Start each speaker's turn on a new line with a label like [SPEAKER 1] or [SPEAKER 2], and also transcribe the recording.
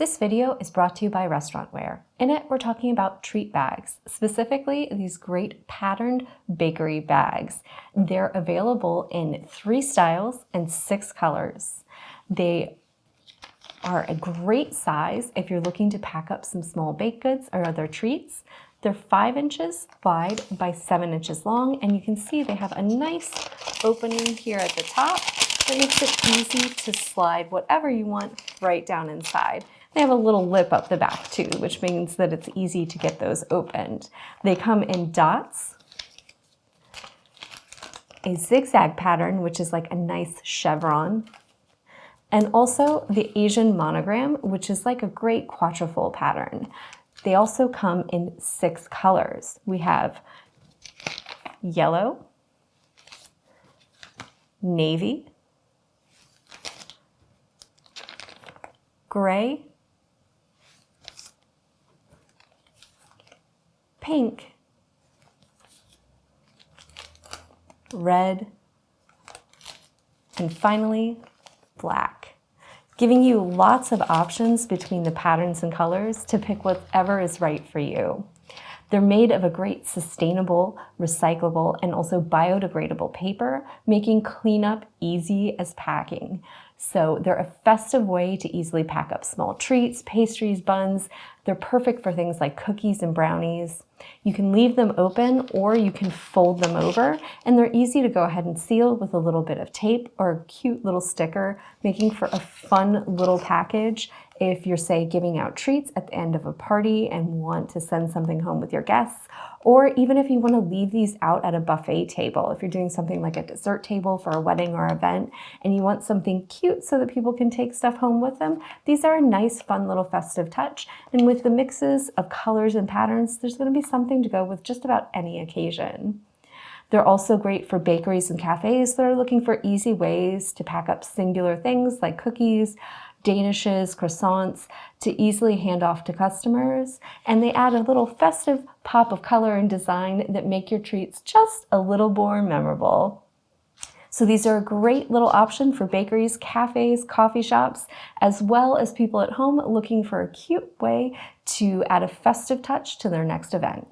[SPEAKER 1] This video is brought to you by Restaurantware. In it, we're talking about treat bags, specifically these great patterned bakery bags. They're available in 3 styles and 6 colors. They are a great size if you're looking to pack up some small baked goods or other treats. They're 5 inches wide by 7 inches long, and you can see they have a nice opening here at the top that makes it easy to slide whatever you want right down inside. They have a little lip up the back too, which means that it's easy to get those opened. They come in dots, a zigzag pattern, which is like a nice chevron, and also the Asian monogram, which is like a great quatrefoil pattern. They also come in 6 colors. We have yellow, navy, gray, pink, red, and finally, black, giving you lots of options between the patterns and colors to pick whatever is right for you. They're made of a great sustainable, recyclable, and also biodegradable paper, making cleanup easy as packing. So they're a festive way to easily pack up small treats, pastries, buns. They're perfect for things like cookies and brownies. You can leave them open or you can fold them over, and they're easy to go ahead and seal with a little bit of tape or a cute little sticker, making for a fun little package if you're, say, giving out treats at the end of a party and want to send something home with your guests, or even if you want to leave these out at a buffet table. If you're doing something like a dessert table for a wedding or event and you want something cute so that people can take stuff home with them, these are a nice, fun little festive touch. And with the mixes of colors and patterns, there's going to be something to go with just about any occasion. They're also great for bakeries and cafes that are looking for easy ways to pack up singular things like cookies, danishes, croissants to easily hand off to customers. And they add a little festive pop of color and design that make your treats just a little more memorable. So these are a great little option for bakeries, cafes, coffee shops, as well as people at home looking for a cute way to add a festive touch to their next event.